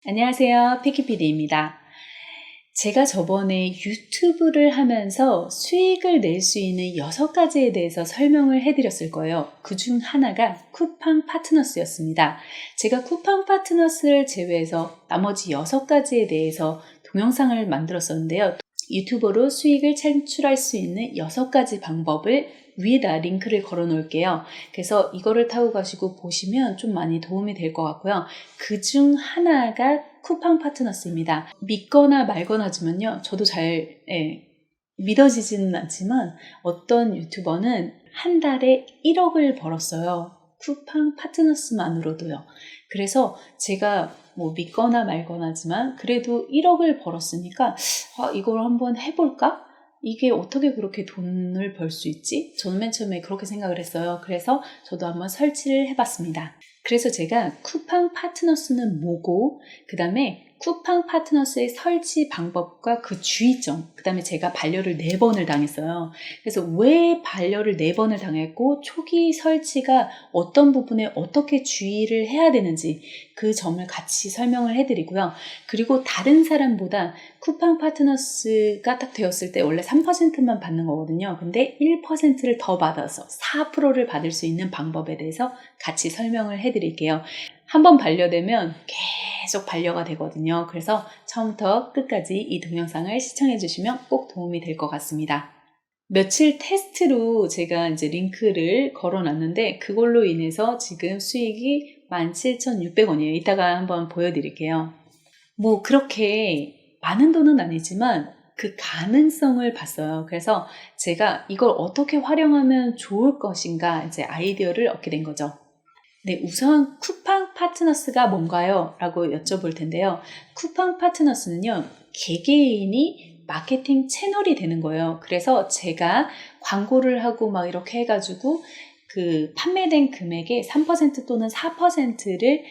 안녕하세요. 피키피디입니다. 제가 저번에 유튜브를 하면서 수익을 낼 수 있는 6가지에 대해서 설명을 해드렸을 거예요. 그 중 하나가 쿠팡 파트너스였습니다. 제가 쿠팡 파트너스를 제외해서 나머지 6가지에 대해서 동영상을 만들었었는데요. 유튜버로 수익을 창출할 수 있는 6가지 방법을 위에다 링크를 걸어 놓을게요. 그래서 이거를 타고 가시고 보시면 좀 많이 도움이 될 것 같고요. 그 중 하나가 쿠팡 파트너스입니다. 믿거나 말거나지만요. 저도 잘 믿어지지는 않지만 어떤 유튜버는 한 달에 1억을 벌었어요. 쿠팡 파트너스만으로도요. 그래서 제가 뭐 믿거나 말거나지만 그래도 1억을 벌었으니까 이걸 한번 해볼까? 이게 어떻게 그렇게 돈을 벌 수 있지? 저는 맨 처음에 그렇게 생각을 했어요. 그래서 저도 한번 설치를 해봤습니다. 그래서 제가 쿠팡 파트너스는 뭐고, 그 다음에 쿠팡 파트너스의 설치 방법과 그 주의점, 그 다음에 제가 반려를 4번을 당했어요. 그래서 왜 반려를 4번을 당했고 초기 설치가 어떤 부분에 어떻게 주의를 해야 되는지 그 점을 같이 설명을 해드리고요. 그리고 다른 사람보다 쿠팡 파트너스가 딱 되었을 때 원래 3%만 받는 거거든요. 근데 1%를 더 받아서 4%를 받을 수 있는 방법에 대해서 같이 설명을 해드릴게요. 한번 반려되면 계속 반려가 되거든요. 그래서 처음부터 끝까지 이 동영상을 시청해 주시면 꼭 도움이 될 것 같습니다. 며칠 테스트로 제가 이제 링크를 걸어 놨는데 그걸로 인해서 지금 수익이 17,600원이에요. 이따가 한번 보여드릴게요. 뭐 그렇게 많은 돈은 아니지만 그 가능성을 봤어요. 그래서 제가 이걸 어떻게 활용하면 좋을 것인가 이제 아이디어를 얻게 된 거죠. 네, 우선 쿠팡 파트너스가 뭔가요? 라고 여쭤볼 텐데요. 쿠팡 파트너스는요, 개개인이 마케팅 채널이 되는 거예요. 그래서 제가 광고를 하고 막 이렇게 해가지고 그 판매된 금액의 3% 또는 4%를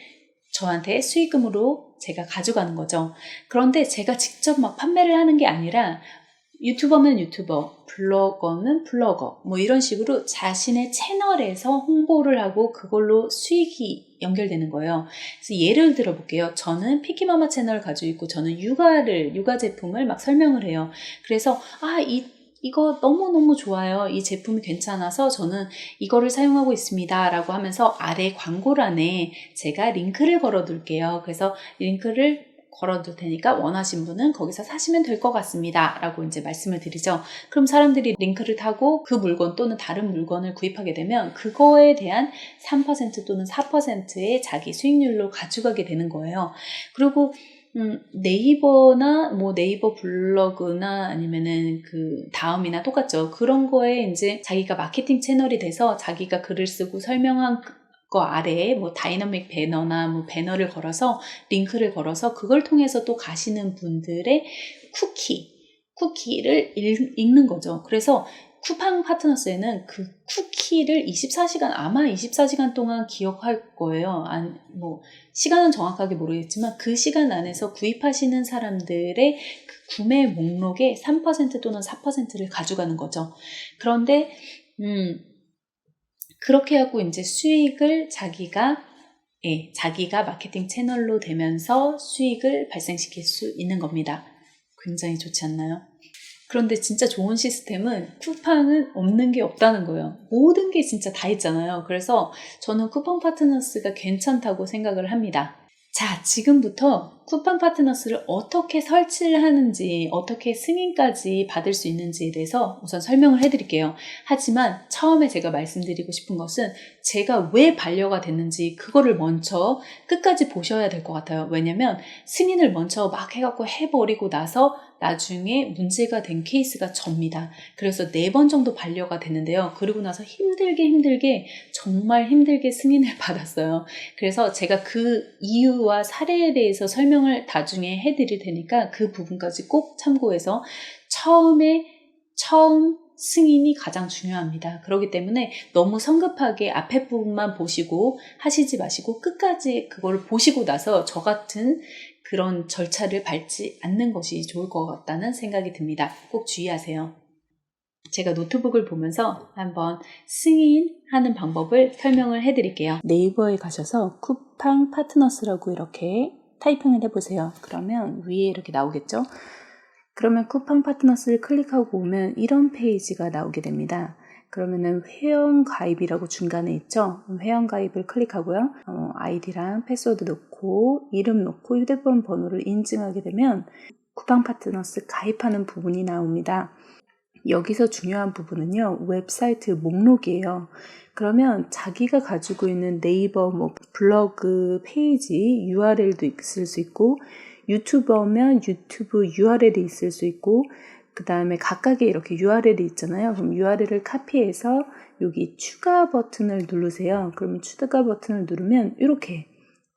저한테 수익금으로 제가 가져가는 거죠. 그런데 제가 직접 막 판매를 하는 게 아니라 유튜버면 유튜버, 블로거는 블로거 뭐 이런 식으로 자신의 채널에서 홍보를 하고 그걸로 수익이 연결되는 거예요. 그래서 예를 들어 볼게요. 저는 피키마마 채널을 가지고 있고 저는 육아 제품을 막 설명을 해요. 그래서 이거 너무너무 좋아요. 이 제품이 괜찮아서 저는 이거를 사용하고 있습니다. 라고 하면서 아래 광고란에 제가 링크를 걸어 둘게요. 그래서 링크를 걸어둘 테니까 원하신 분은 거기서 사시면 될 것 같습니다. 라고 이제 말씀을 드리죠. 그럼 사람들이 링크를 타고 그 물건 또는 다른 물건을 구입하게 되면 그거에 대한 3% 또는 4%의 자기 수익률로 가져가게 되는 거예요. 그리고 네이버나 뭐 네이버 블로그나 아니면은 그 다음이나 똑같죠. 그런 거에 이제 자기가 마케팅 채널이 돼서 자기가 글을 쓰고 설명한 거 아래에 뭐 다이너믹 배너나 뭐 배너를 걸어서 링크를 걸어서 그걸 통해서 또 가시는 분들의 쿠키를 읽는 거죠. 그래서 쿠팡 파트너스에는 그 쿠키를 24시간 동안 기억할 거예요. 시간은 정확하게 모르겠지만 그 시간 안에서 구입하시는 사람들의 그 구매 목록에 3% 또는 4%를 가져가는 거죠. 그런데 그렇게 하고 이제 수익을 자기가 마케팅 채널로 되면서 수익을 발생시킬 수 있는 겁니다. 굉장히 좋지 않나요? 그런데 진짜 좋은 시스템은 쿠팡은 없는 게 없다는 거예요. 모든 게 진짜 다 있잖아요. 그래서 저는 쿠팡 파트너스가 괜찮다고 생각을 합니다. 자, 지금부터 쿠팡 파트너스를 어떻게 설치를 하는지, 어떻게 승인까지 받을 수 있는지에 대해서 우선 설명을 해드릴게요. 하지만 처음에 제가 말씀드리고 싶은 것은 제가 왜 반려가 됐는지 그거를 먼저 끝까지 보셔야 될 것 같아요. 왜냐면 승인을 먼저 막 해갖고 해버리고 나서 나중에 문제가 된 케이스가 접니다. 그래서 4번 정도 반려가 됐는데요. 그리고 나서 정말 힘들게 승인을 받았어요. 그래서 제가 그 이유와 사례에 대해서 설명을 나중에 해드릴 테니까 그 부분까지 꼭 참고해서 처음 승인이 가장 중요합니다. 그렇기 때문에 너무 성급하게 앞에 부분만 보시고 하시지 마시고 끝까지 그걸 보시고 나서 저 같은 그런 절차를 밟지 않는 것이 좋을 것 같다는 생각이 듭니다. 꼭 주의하세요. 제가 노트북을 보면서 한번 승인하는 방법을 설명을 해드릴게요. 네이버에 가셔서 쿠팡 파트너스라고 이렇게 타이핑을 해보세요. 그러면 위에 이렇게 나오겠죠? 그러면 쿠팡 파트너스를 클릭하고 오면 이런 페이지가 나오게 됩니다. 그러면은 회원 가입이라고 중간에 있죠? 회원 가입을 클릭하고요. 아이디랑 패스워드 넣고 이름 넣고 휴대폰 번호를 인증하게 되면 쿠팡 파트너스 가입하는 부분이 나옵니다. 여기서 중요한 부분은요, 웹사이트 목록이에요. 그러면 자기가 가지고 있는 네이버, 블로그 페이지 URL도 있을 수 있고, 유튜버면 유튜브 URL이 있을 수 있고, 그 다음에 각각의 이렇게 URL이 있잖아요. 그럼 URL을 카피해서 여기 추가 버튼을 누르세요. 그러면 추가 버튼을 누르면 이렇게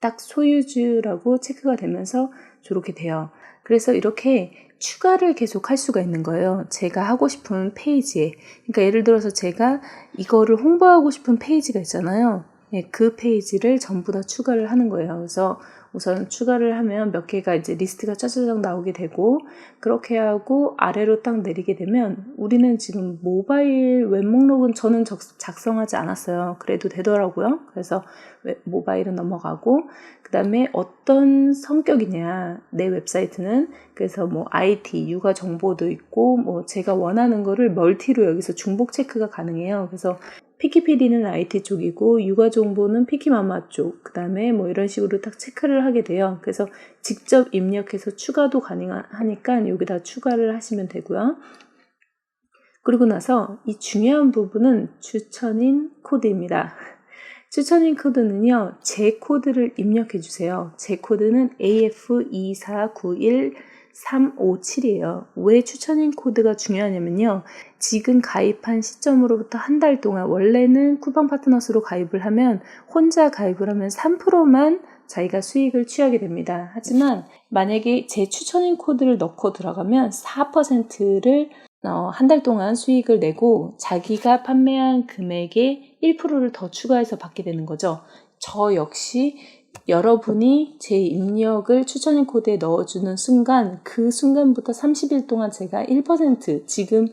딱 소유주라고 체크가 되면서 저렇게 돼요. 그래서 이렇게 추가를 계속 할 수가 있는 거예요. 제가 하고 싶은 페이지에. 그러니까 예를 들어서 제가 이거를 홍보하고 싶은 페이지가 있잖아요. 네, 그 페이지를 전부 다 추가를 하는 거예요. 그래서 우선 추가를 하면 몇 개가 이제 리스트가 짜자작 나오게 되고, 그렇게 하고 아래로 딱 내리게 되면 우리는 지금 모바일 웹 목록은 저는 작성하지 않았어요. 그래도 되더라고요. 그래서 모바일은 넘어가고, 그 다음에 어떤 성격이냐, 내 웹사이트는. 그래서 IT, 육아 정보도 있고, 제가 원하는 거를 멀티로 여기서 중복 체크가 가능해요. 그래서 피키피디는 IT 쪽이고 육아 정보는 피키마마 쪽, 그 다음에 이런 식으로 딱 체크를 하게 돼요. 그래서 직접 입력해서 추가도 가능하니까 여기다 추가를 하시면 되고요. 그리고 나서 이 중요한 부분은 추천인 코드입니다. 추천인 코드는요, 제 코드를 입력해 주세요. 제 코드는 AF2491357이에요. 왜 추천인 코드가 중요하냐면요, 지금 가입한 시점으로부터 한 달 동안, 원래는 쿠팡 파트너스로 가입을 하면 혼자 가입을 하면 3%만 자기가 수익을 취하게 됩니다. 하지만 만약에 제 추천인 코드를 넣고 들어가면 4%를 한 달 동안 수익을 내고 자기가 판매한 금액의 1%를 더 추가해서 받게 되는 거죠. 저 역시 여러분이 제 입력을 추천인 코드에 넣어주는 순간, 그 순간부터 30일 동안 제가 1%, 지금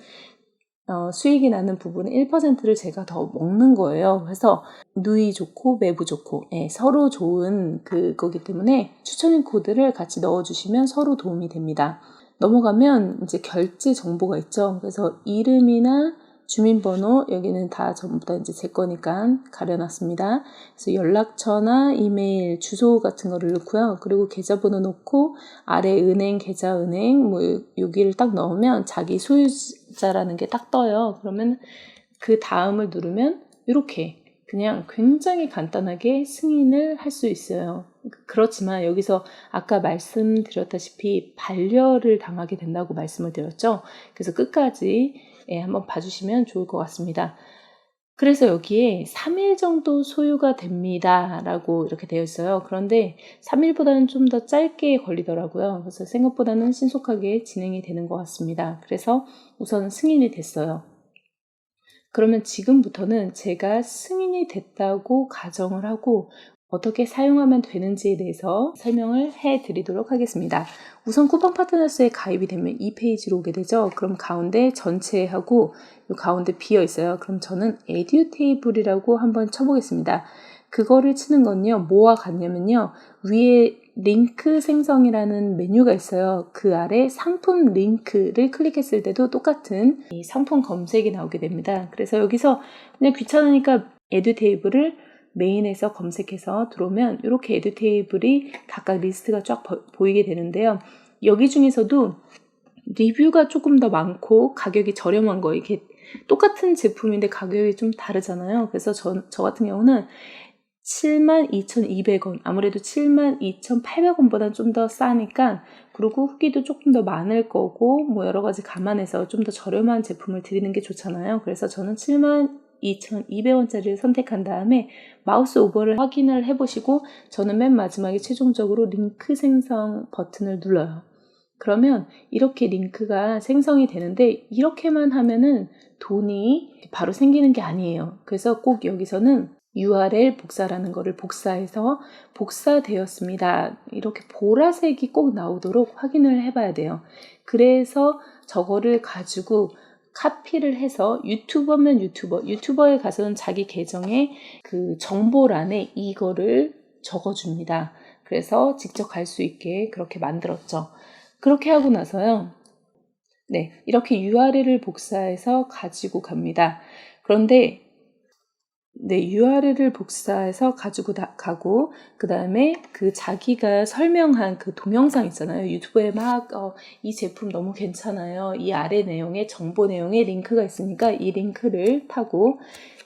수익이 나는 부분의 1%를 제가 더 먹는 거예요. 그래서 누이 좋고 매부 좋고, 서로 좋은 그거기 때문에 추천인 코드를 같이 넣어주시면 서로 도움이 됩니다. 넘어가면 이제 결제 정보가 있죠. 그래서 이름이나 주민번호, 여기는 다 전부 다 이제 제 거니까 가려놨습니다. 그래서 연락처나 이메일, 주소 같은 거를 넣고요. 그리고 계좌번호 넣고 아래 은행, 계좌 은행, 여기를 딱 넣으면 자기 소유자라는 게 딱 떠요. 그러면 그 다음을 누르면 이렇게 그냥 굉장히 간단하게 승인을 할 수 있어요. 그렇지만 여기서 아까 말씀드렸다시피 반려를 당하게 된다고 말씀을 드렸죠. 그래서 끝까지 한번 봐주시면 좋을 것 같습니다. 그래서 여기에 3일 정도 소요가 됩니다 라고 이렇게 되어 있어요. 그런데 3일보다는 좀 더 짧게 걸리더라고요. 그래서 생각보다는 신속하게 진행이 되는 것 같습니다. 그래서 우선 승인이 됐어요. 그러면 지금부터는 제가 승인이 됐다고 가정을 하고 어떻게 사용하면 되는지에 대해서 설명을 해드리도록 하겠습니다. 우선 쿠팡 파트너스에 가입이 되면 이 페이지로 오게 되죠. 그럼 가운데 전체하고 이 가운데 비어 있어요. 그럼 저는 에듀 테이블이라고 한번 쳐보겠습니다. 그거를 치는 건요, 뭐와 같냐면요, 위에 링크 생성이라는 메뉴가 있어요. 그 아래 상품 링크를 클릭했을 때도 똑같은 이 상품 검색이 나오게 됩니다. 그래서 여기서 그냥 귀찮으니까 에듀 테이블을 메인에서 검색해서 들어오면 이렇게 에듀 테이블이 각각 리스트가 쫙 보이게 되는데요. 여기 중에서도 리뷰가 조금 더 많고 가격이 저렴한 거, 이게 똑같은 제품인데 가격이 좀 다르잖아요. 그래서 저 같은 경우는 72,200원, 아무래도 72,800원보다 좀 더 싸니까, 그리고 후기도 조금 더 많을 거고 여러 가지 감안해서 좀 더 저렴한 제품을 드리는 게 좋잖아요. 그래서 저는 72,200원짜리를 선택한 다음에 마우스 오버를 확인을 해보시고 저는 맨 마지막에 최종적으로 링크 생성 버튼을 눌러요. 그러면 이렇게 링크가 생성이 되는데 이렇게만 하면은 돈이 바로 생기는 게 아니에요. 그래서 꼭 여기서는 URL 복사라는 거를 복사해서 복사되었습니다. 이렇게 보라색이 꼭 나오도록 확인을 해봐야 돼요. 그래서 저거를 가지고 카피를 해서 유튜버면 유튜버에 가서는 자기 계정의 그 정보란에 이거를 적어줍니다. 그래서 직접 갈 수 있게 그렇게 만들었죠. 그렇게 하고 나서요. 네, 이렇게 URL을 복사해서 가지고 갑니다. 그런데 네, URL을 복사해서 가지고 가고, 그 다음에 그 자기가 설명한 그 동영상 있잖아요. 유튜브에 막, 이 제품 너무 괜찮아요. 이 아래 내용에, 정보 내용에 링크가 있으니까 이 링크를 타고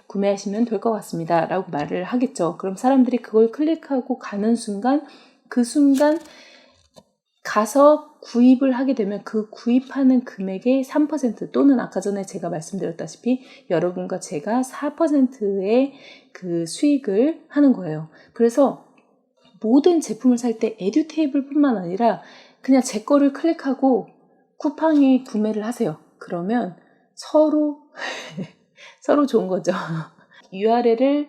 구매하시면 될 것 같습니다. 라고 말을 하겠죠. 그럼 사람들이 그걸 클릭하고 가는 순간, 그 순간 가서 구입을 하게 되면 그 구입하는 금액의 3% 또는 아까 전에 제가 말씀드렸다시피 여러분과 제가 4%의 그 수익을 하는 거예요. 그래서 모든 제품을 살 때 에듀테이블 뿐만 아니라 그냥 제 거를 클릭하고 쿠팡에 구매를 하세요. 그러면 서로 좋은 거죠. URL을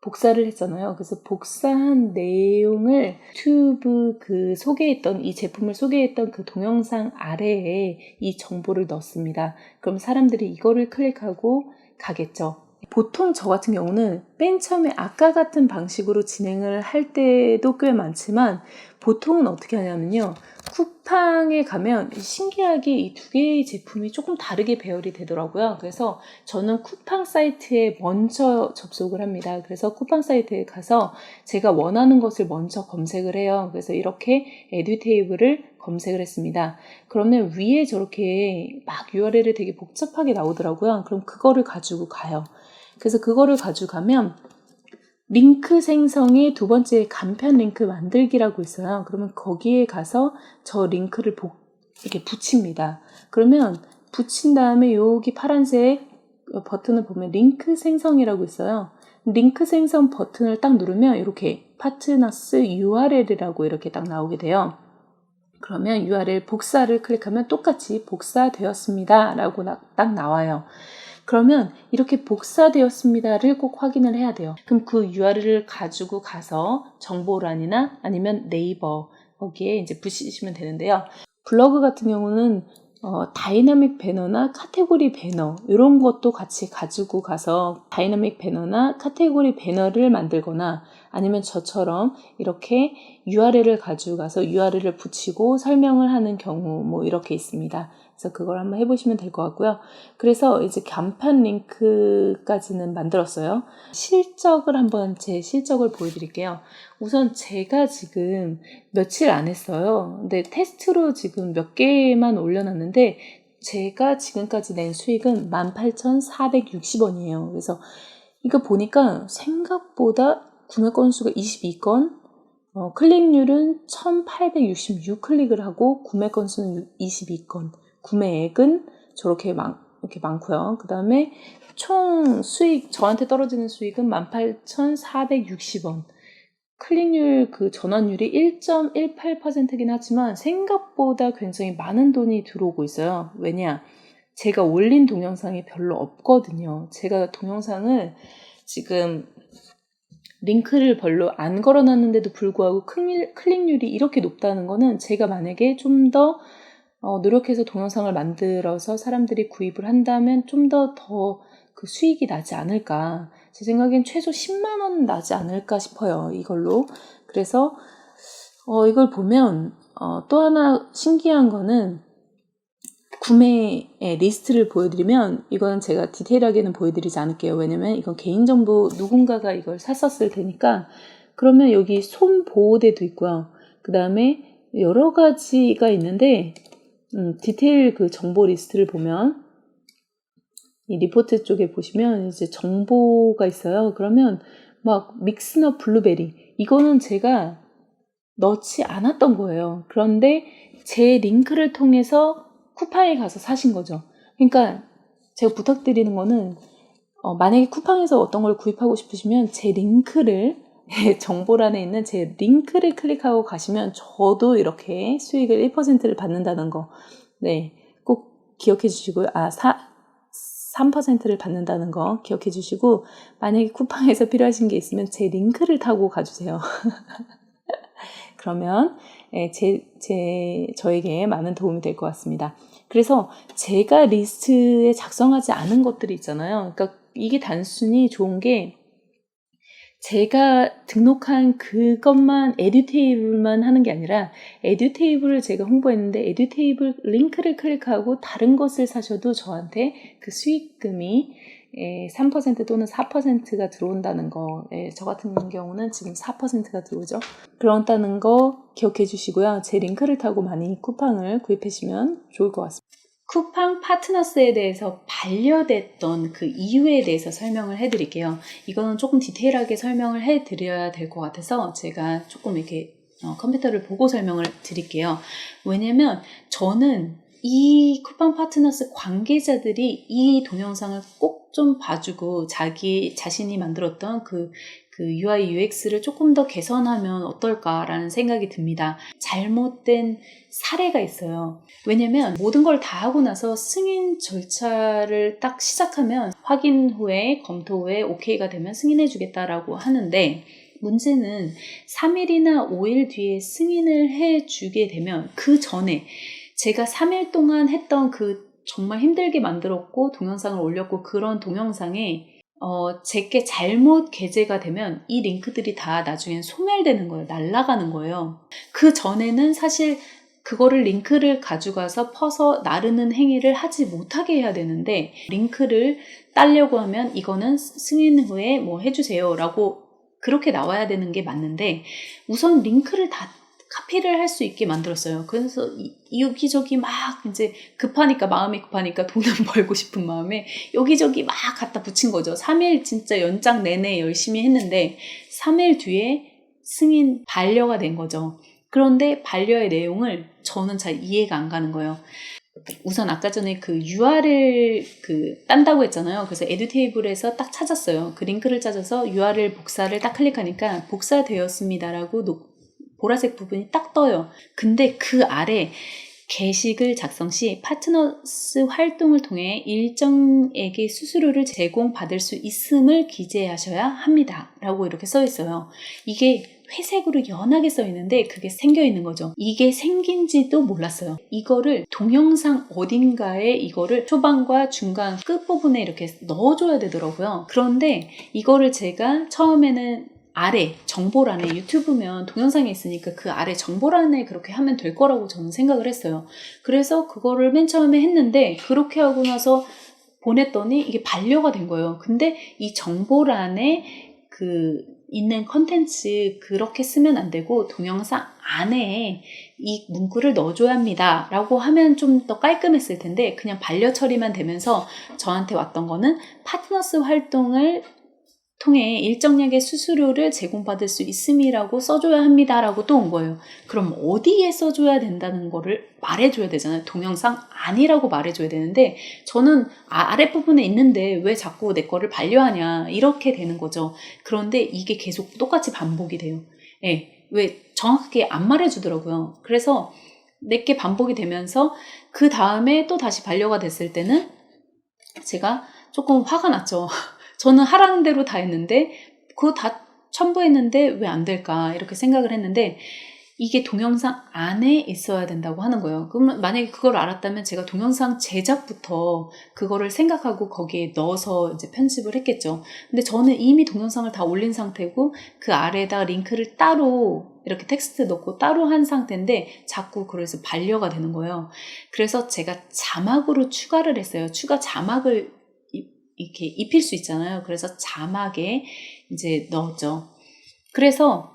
복사를 했잖아요. 그래서 복사한 내용을 유튜브 그 소개했던 이 제품을 소개했던 그 동영상 아래에 이 정보를 넣습니다. 그럼 사람들이 이거를 클릭하고 가겠죠. 보통 저 같은 경우는 맨 처음에 아까 같은 방식으로 진행을 할 때도 꽤 많지만 보통은 어떻게 하냐면요. 쿠팡에 가면 신기하게 이 두 개의 제품이 조금 다르게 배열이 되더라고요. 그래서 저는 쿠팡 사이트에 먼저 접속을 합니다. 그래서 쿠팡 사이트에 가서 제가 원하는 것을 먼저 검색을 해요. 그래서 이렇게 에듀테이블을 검색을 했습니다. 그러면 위에 저렇게 막 URL이 되게 복잡하게 나오더라고요. 그럼 그거를 가지고 가요. 그래서 그거를 가져가면 링크 생성의 두 번째 간편 링크 만들기라고 있어요. 그러면 거기에 가서 저 링크를 이렇게 붙입니다. 그러면 붙인 다음에 여기 파란색 버튼을 보면 링크 생성이라고 있어요. 링크 생성 버튼을 딱 누르면 이렇게 파트너스 URL이라고 이렇게 딱 나오게 돼요. 그러면 URL 복사를 클릭하면 똑같이 복사되었습니다 라고 딱 나와요. 그러면 이렇게 복사되었습니다를 꼭 확인을 해야 돼요. 그럼 그 URL을 가지고 가서 정보란이나 아니면 네이버 거기에 이제 붙이시면 되는데요. 블로그 같은 경우는 다이나믹 배너나 카테고리 배너 이런 것도 같이 가지고 가서 다이나믹 배너나 카테고리 배너를 만들거나 아니면 저처럼 이렇게 URL을 가지고 가서 URL을 붙이고 설명을 하는 경우 뭐 이렇게 있습니다. 그래서 그걸 한번 해보시면 될 것 같고요. 그래서 이제 간편 링크까지는 만들었어요. 제 실적을 보여드릴게요. 우선 제가 지금 며칠 안 했어요. 근데 테스트로 지금 몇 개만 올려놨는데 제가 지금까지 낸 수익은 18,460원이에요. 그래서 이거 보니까 생각보다 구매 건수가 22건, 클릭률은 1,866클릭을 하고 구매 건수는 22건, 구매액은 이렇게 많고요. 그 다음에 총 수익, 저한테 떨어지는 수익은 18,460원. 클릭률 그 전환율이 1.18%긴 하지만 생각보다 굉장히 많은 돈이 들어오고 있어요. 왜냐? 제가 올린 동영상이 별로 없거든요. 제가 동영상을 지금 링크를 별로 안 걸어놨는데도 불구하고 클릭률이 이렇게 높다는 거는 제가 만약에 좀 더 노력해서 동영상을 만들어서 사람들이 구입을 한다면 좀 더 그 수익이 나지 않을까. 제 생각엔 최소 10만 원 나지 않을까 싶어요. 이걸로. 그래서 이걸 보면 또 하나 신기한 거는 구매의 리스트를 보여드리면 이건 제가 디테일하게는 보여드리지 않을게요. 왜냐면 이건 개인정보 누군가가 이걸 샀었을 테니까. 그러면 여기 손보호대도 있고요. 그 다음에 여러 가지가 있는데 디테일 그 정보 리스트를 보면 이 리포트 쪽에 보시면 이제 정보가 있어요. 그러면 막 믹스넛 블루베리 이거는 제가 넣지 않았던 거예요. 그런데 제 링크를 통해서 쿠팡에 가서 사신 거죠. 그러니까 제가 부탁드리는 거는 만약에 쿠팡에서 어떤 걸 구입하고 싶으시면 제 링크를 정보란에 있는 제 링크를 클릭하고 가시면 저도 이렇게 수익을 1%를 받는다는 거 네, 꼭 기억해 주시고요. 3%를 받는다는 거 기억해 주시고 만약에 쿠팡에서 필요하신 게 있으면 제 링크를 타고 가주세요. 그러면 저에게 많은 도움이 될 것 같습니다. 그래서 제가 리스트에 작성하지 않은 것들이 있잖아요. 그러니까 이게 단순히 좋은 게 제가 등록한 그것만 에듀테이블만 하는 게 아니라 에듀테이블을 제가 홍보했는데 에듀테이블 링크를 클릭하고 다른 것을 사셔도 저한테 그 수익금이 3% 또는 4%가 들어온다는 거. 저 같은 경우는 지금 4%가 들어오죠. 그렇다는 거 기억해 주시고요. 제 링크를 타고 많이 쿠팡을 구입하시면 좋을 것 같습니다. 쿠팡 파트너스에 대해서 반려됐던 그 이유에 대해서 설명을 해드릴게요. 이거는 조금 디테일하게 설명을 해드려야 될 것 같아서 제가 조금 이렇게 컴퓨터를 보고 설명을 드릴게요. 왜냐면 저는 이 쿠팡 파트너스 관계자들이 이 동영상을 꼭 좀 봐주고 자신이 만들었던 그 UI, UX를 조금 더 개선하면 어떨까라는 생각이 듭니다. 잘못된 사례가 있어요. 왜냐면 모든 걸 다 하고 나서 승인 절차를 딱 시작하면 확인 후에 검토 후에 OK가 되면 승인해 주겠다라고 하는데 문제는 3일이나 5일 뒤에 승인을 해 주게 되면 그 전에 제가 3일 동안 했던 그 정말 힘들게 만들었고 동영상을 올렸고 그런 동영상에 제게 잘못 게재가 되면 이 링크들이 다 나중엔 소멸되는 거예요. 날아가는 거예요. 그 전에는 사실 그거를 링크를 가져가서 퍼서 나르는 행위를 하지 못하게 해야 되는데 링크를 따려고 하면 이거는 승인 후에 뭐 해주세요 라고 그렇게 나와야 되는 게 맞는데 우선 링크를 다 카피를 할 수 있게 만들었어요. 그래서 여기저기 막 이제 마음이 급하니까 돈을 벌고 싶은 마음에 여기저기 막 갖다 붙인 거죠. 3일 진짜 연장 내내 열심히 했는데 3일 뒤에 승인 반려가 된 거죠. 그런데 반려의 내용을 저는 잘 이해가 안 가는 거예요. 우선 아까 전에 그 URL 딴다고 했잖아요. 그래서 에듀테이블에서 딱 찾았어요. 그 링크를 찾아서 URL 복사를 딱 클릭하니까 복사되었습니다라고 보라색 부분이 딱 떠요. 근데 그 아래 게시글 작성 시 파트너스 활동을 통해 일정액의 수수료를 제공받을 수 있음을 기재하셔야 합니다. 라고 이렇게 써 있어요. 이게 회색으로 연하게 써 있는데 그게 생겨 있는 거죠. 이게 생긴지도 몰랐어요. 이거를 동영상 어딘가에 이거를 초반과 중간 끝부분에 이렇게 넣어줘야 되더라고요. 그런데 이거를 제가 처음에는 아래 정보란에 유튜브면 동영상이 있으니까 그 아래 정보란에 그렇게 하면 될 거라고 저는 생각을 했어요. 그래서 그거를 맨 처음에 했는데 그렇게 하고 나서 보냈더니 이게 반려가 된 거예요. 근데 이 정보란에 있는 컨텐츠 그렇게 쓰면 안 되고 동영상 안에 이 문구를 넣어줘야 합니다 라고 하면 좀 더 깔끔했을 텐데 그냥 반려 처리만 되면서 저한테 왔던 거는 파트너스 활동을 통해 일정량의 수수료를 제공받을 수 있음이라고 써줘야 합니다 라고 또 온 거예요. 그럼 어디에 써줘야 된다는 거를 말해줘야 되잖아요. 동영상 아니라고 말해줘야 되는데 저는 아랫부분에 있는데 왜 자꾸 내 거를 반려하냐 이렇게 되는 거죠. 그런데 이게 계속 똑같이 반복이 돼요. 왜 정확하게 안 말해주더라고요. 그래서 내게 반복이 되면서 그 다음에 또 다시 반려가 됐을 때는 제가 조금 화가 났죠. 저는 하라는 대로 다 했는데 그거 다 첨부했는데 왜 안 될까 이렇게 생각을 했는데 이게 동영상 안에 있어야 된다고 하는 거예요. 그러면 만약에 그걸 알았다면 제가 동영상 제작부터 그거를 생각하고 거기에 넣어서 이제 편집을 했겠죠. 근데 저는 이미 동영상을 다 올린 상태고 그 아래에다 링크를 따로 이렇게 텍스트 넣고 따로 한 상태인데 자꾸 그래서 반려가 되는 거예요. 그래서 제가 자막으로 추가를 했어요. 추가 자막을 이렇게 입힐 수 있잖아요. 그래서 자막에 이제 넣었죠. 그래서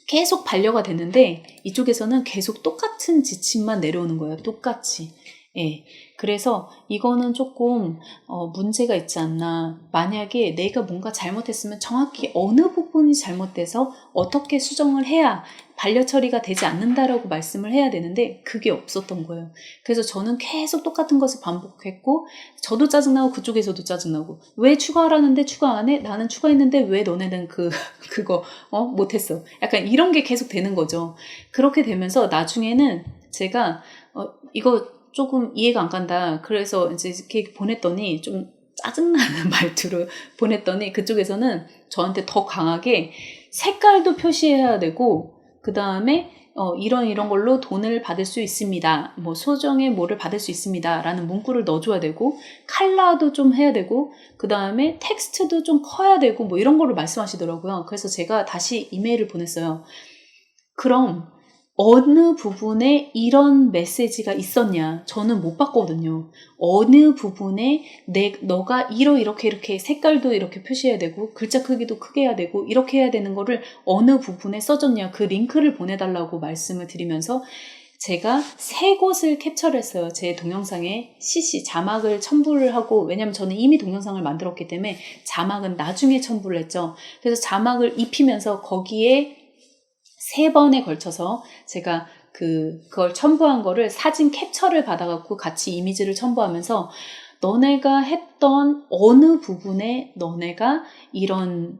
계속 반려가 됐는데 이쪽에서는 계속 똑같은 지침만 내려오는 거예요. 똑같이. 그래서 이거는 조금 문제가 있지 않나. 만약에 내가 뭔가 잘못했으면 정확히 어느 부분이 잘못돼서 어떻게 수정을 해야 반려 처리가 되지 않는다라고 말씀을 해야 되는데 그게 없었던 거예요. 그래서 저는 계속 똑같은 것을 반복했고 저도 짜증나고 그쪽에서도 짜증나고 왜 추가하라는데 추가 안 해? 나는 추가했는데 왜 너네는 그거 못했어? 약간 이런 게 계속 되는 거죠. 그렇게 되면서 나중에는 제가 이거 조금 이해가 안 간다. 그래서 이제 이렇게 보냈더니 좀 짜증나는 말투로 보냈더니 그쪽에서는 저한테 더 강하게 색깔도 표시해야 되고 그 다음에 이런 걸로 돈을 받을 수 있습니다. 뭐 소정의 뭐를 받을 수 있습니다. 라는 문구를 넣어줘야 되고, 컬러도 좀 해야 되고, 그 다음에 텍스트도 좀 커야 되고, 뭐 이런 거를 말씀하시더라고요. 그래서 제가 다시 이메일을 보냈어요. 그럼 어느 부분에 이런 메시지가 있었냐? 저는 못 봤거든요. 어느 부분에 너가 이렇게 색깔도 이렇게 표시해야 되고 글자 크기도 크게 해야 되고 이렇게 해야 되는 거를 어느 부분에 써졌냐? 그 링크를 보내달라고 말씀을 드리면서 제가 3곳을 캡처를 했어요. 제 동영상에 CC 자막을 첨부를 하고, 왜냐면 저는 이미 동영상을 만들었기 때문에 자막은 나중에 첨부를 했죠. 그래서 자막을 입히면서 거기에 3번에 걸쳐서 제가 그걸 첨부한 거를 사진 캡처를 받아갖고 같이 이미지를 첨부하면서 너네가 했던 어느 부분에 너네가 이런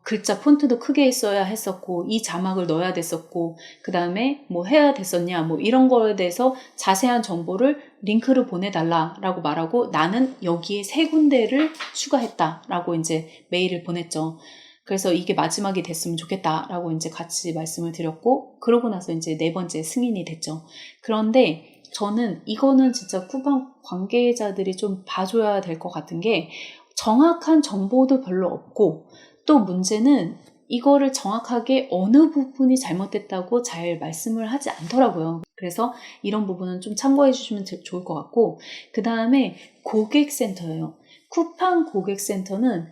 글자 폰트도 크게 써야 했었고 이 자막을 넣어야 됐었고 그 다음에 뭐 해야 됐었냐 뭐 이런 거에 대해서 자세한 정보를 링크를 보내달라라고 말하고 나는 여기에 3군데를 추가했다라고 이제 메일을 보냈죠. 그래서 이게 마지막이 됐으면 좋겠다라고 이제 같이 말씀을 드렸고, 그러고 나서 이제 4번째 승인이 됐죠. 그런데 저는 이거는 진짜 쿠팡 관계자들이 좀 봐줘야 될 것 같은 게, 정확한 정보도 별로 없고, 또 문제는 이거를 정확하게 어느 부분이 잘못됐다고 잘 말씀을 하지 않더라고요. 그래서 이런 부분은 좀 참고해 주시면 좋을 것 같고, 그 다음에 고객센터예요. 쿠팡 고객센터는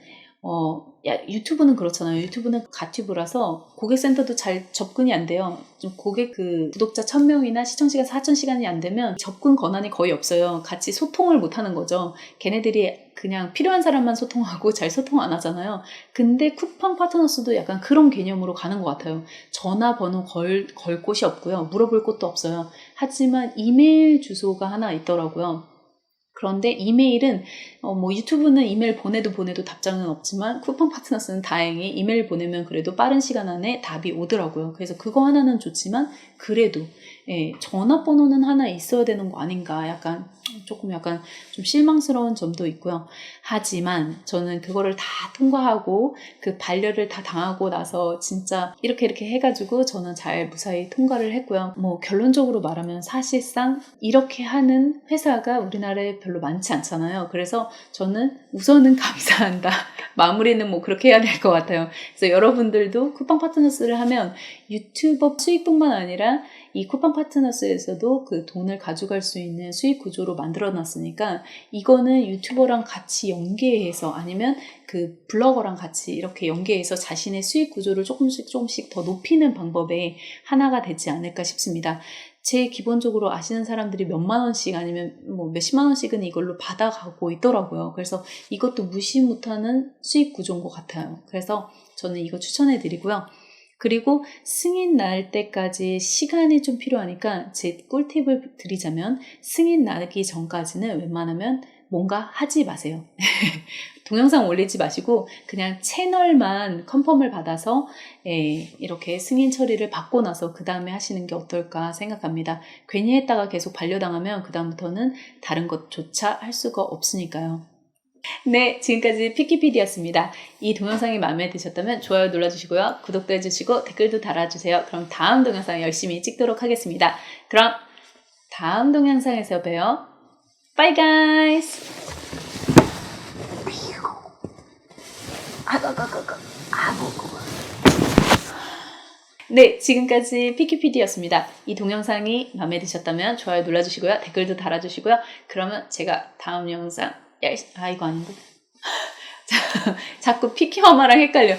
유튜브는 그렇잖아요. 유튜브는 갓튜브라서 고객센터도 잘 접근이 안 돼요. 좀 구독자 1000명이나 시청시간 4000시간이 안 되면 접근 권한이 거의 없어요. 같이 소통을 못 하는 거죠. 걔네들이 그냥 필요한 사람만 소통하고 잘 소통 안 하잖아요. 근데 쿠팡 파트너스도 약간 그런 개념으로 가는 것 같아요. 전화번호 걸 곳이 없고요. 물어볼 곳도 없어요. 하지만 이메일 주소가 하나 있더라고요. 그런데 이메일은 뭐 유튜브는 이메일 보내도 답장은 없지만 쿠팡 파트너스는 다행히 이메일 보내면 그래도 빠른 시간 안에 답이 오더라고요. 그래서 그거 하나는 좋지만 그래도 전화번호는 하나 있어야 되는 거 아닌가 조금 좀 실망스러운 점도 있고요. 하지만 저는 그거를 다 통과하고 그 반려를 다 당하고 나서 진짜 이렇게 해가지고 저는 잘 무사히 통과를 했고요. 뭐 결론적으로 말하면 사실상 이렇게 하는 회사가 우리나라에 별로 많지 않잖아요. 그래서 저는 우선은 감사한다. 마무리는 뭐 그렇게 해야 될 것 같아요. 그래서 여러분들도 쿠팡 파트너스를 하면 유튜버 수익뿐만 아니라 이 쿠팡 파트너스에서도 그 돈을 가져갈 수 있는 수익 구조로 만들어 놨으니까 이거는 유튜버랑 같이 연계해서 아니면 그 블로거랑 같이 이렇게 연계해서 자신의 수익 구조를 조금씩 더 높이는 방법의 하나가 되지 않을까 싶습니다. 제 기본적으로 아시는 사람들이 몇만 원씩 아니면 뭐 몇십만 원씩은 이걸로 받아가고 있더라고요. 그래서 이것도 무시 못하는 수익 구조인 것 같아요. 그래서 저는 이거 추천해 드리고요. 그리고 승인 날 때까지 시간이 좀 필요하니까 제 꿀팁을 드리자면 승인 나기 전까지는 웬만하면 뭔가 하지 마세요. 동영상 올리지 마시고 그냥 채널만 컨펌을 받아서 이렇게 승인 처리를 받고 나서 그 다음에 하시는 게 어떨까 생각합니다. 괜히 했다가 계속 반려당하면 그 다음부터는 다른 것조차 할 수가 없으니까요. 네, 지금까지 피키피디였습니다. 이 동영상이 마음에 드셨다면 좋아요 눌러주시고요. 구독도 해주시고 댓글도 달아주세요. 그럼 다음 동영상 열심히 찍도록 하겠습니다. 그럼 다음 동영상에서 봬요. Bye guys! 네, 지금까지 피키피디였습니다. 이 동영상이 마음에 드셨다면 좋아요 눌러주시고요. 댓글도 달아주시고요. 그러면 제가 다음 영상 이거 아닌데. 자꾸 피키마마랑 헷갈려.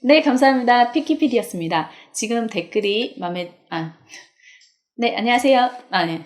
네, 감사합니다. 피키피디였습니다. 지금 댓글이 네, 안녕하세요. 네.